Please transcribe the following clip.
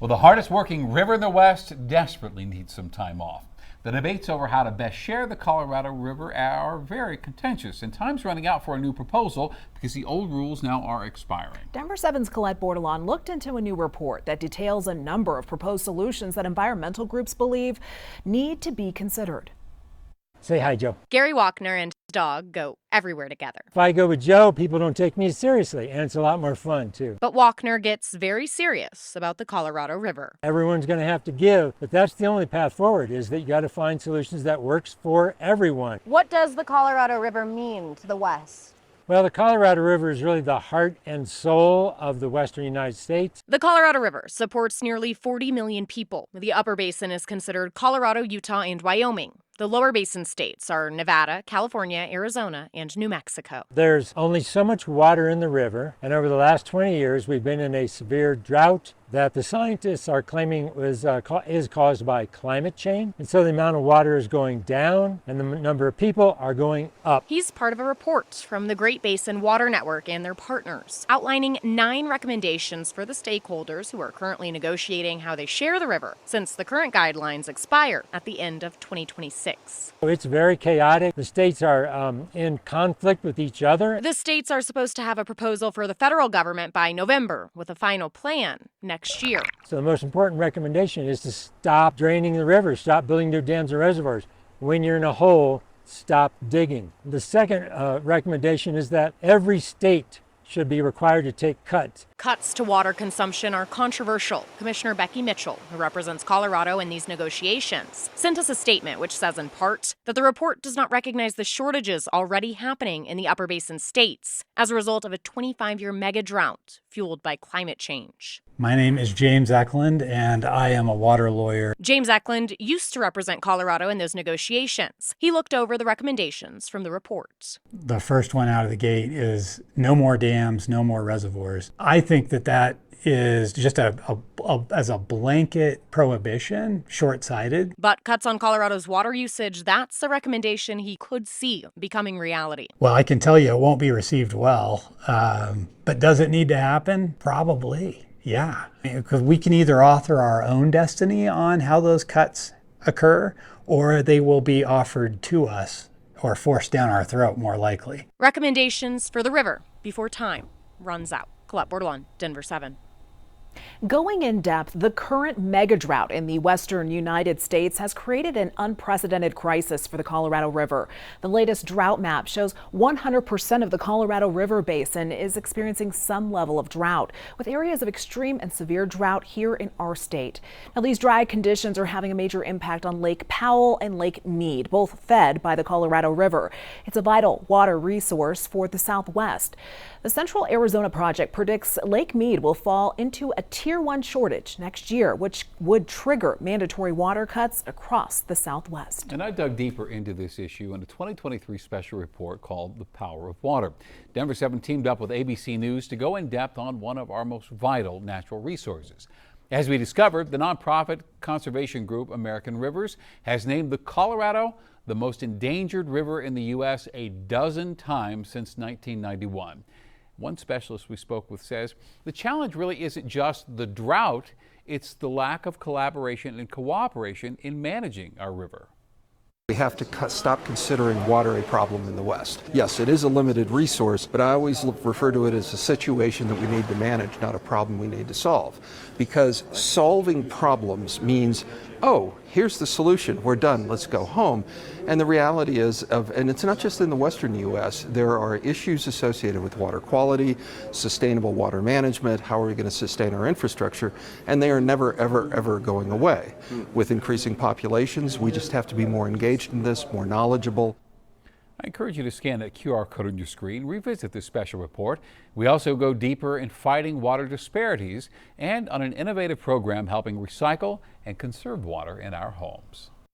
Well, the hardest working river in the West desperately needs some time off. The debates over how to best share the Colorado River are very contentious, and time's running out for a new proposal because the old rules now are expiring. Denver 7's Colette Bordelon looked into a new report that details a number of proposed solutions that environmental groups believe need to be considered. Say hi, Joe. Gary Walkner and his dog go everywhere together. If I go with Joe, people don't take me seriously, and it's a lot more fun, too. But Walkner gets very serious about the Colorado River. Everyone's going to have to give, but that's the only path forward, is that you got to find solutions that works for everyone. What does the Colorado River mean to the West? Well, the Colorado River is really the heart and soul of the western United States. The Colorado River supports nearly 40 million people. The upper basin is considered Colorado, Utah, and Wyoming. The lower basin states are Nevada, California, Arizona, and New Mexico. There's only so much water in the river, and over the last 20 years, we've been in a severe drought that the scientists are claiming is caused by climate change. And so the amount of water is going down, and the number of people are going up. He's part of a report from the Great Basin Water Network and their partners, outlining 9 recommendations for the stakeholders who are currently negotiating how they share the river, since the current guidelines expire at the end of 2026. It's very chaotic. The states are in conflict with each other. The states are supposed to have a proposal for the federal government by November, with a final plan next year. So the most important recommendation is to stop draining the river, stop building new dams and reservoirs. When you're in a hole, stop digging. The second recommendation is that every state should be required to take cuts. Cuts to water consumption are controversial. Commissioner Becky Mitchell, who represents Colorado in these negotiations, sent us a statement which says in part that the report does not recognize the shortages already happening in the upper basin states as a result of a 25-year mega drought fueled by climate change. My name is James Eklund, and I am a water lawyer. James Eklund used to represent Colorado in those negotiations. He looked over the recommendations from the report. The first one out of the gate is no more dams, no more reservoirs. I think that is just as a blanket prohibition, short-sighted. But cuts on Colorado's water usage, that's a recommendation he could see becoming reality. Well, I can tell you it won't be received well, but does it need to happen? Probably. Yeah, because we can either author our own destiny on how those cuts occur, or they will be offered to us or forced down our throat, more likely. Recommendations for the river before time runs out. Colette Bordelon, Denver 7. Going in depth, the current mega drought in the western United States has created an unprecedented crisis for the Colorado River. The latest drought map shows 100% of the Colorado River basin is experiencing some level of drought, with areas of extreme and severe drought here in our state. Now, these dry conditions are having a major impact on Lake Powell and Lake Mead, both fed by the Colorado River. It's a vital water resource for the Southwest. The Central Arizona Project predicts Lake Mead will fall into a Tier 1 shortage next year, which would trigger mandatory water cuts across the Southwest. And I dug deeper into this issue in a 2023 special report called The Power of Water. Denver 7 teamed up with ABC News to go in depth on one of our most vital natural resources. As we discovered, the nonprofit conservation group American Rivers has named the Colorado the most endangered river in the U.S. a dozen times since 1991. One specialist we spoke with says the challenge really isn't just the drought, it's the lack of collaboration and cooperation in managing our river. We have to stop considering water a problem in the West. Yes, it is a limited resource, but I always refer to it as a situation that we need to manage, not a problem we need to solve. Because solving problems means, oh, here's the solution, we're done, let's go home. And the reality is, and it's not just in the western U.S., there are issues associated with water quality, sustainable water management, how are we going to sustain our infrastructure, and they are never, ever, ever going away. With increasing populations, we just have to be more engaged in this, more knowledgeable. I encourage you to scan that QR code on your screen, revisit this special report. We also go deeper in fighting water disparities and on an innovative program helping recycle and conserve water in our homes.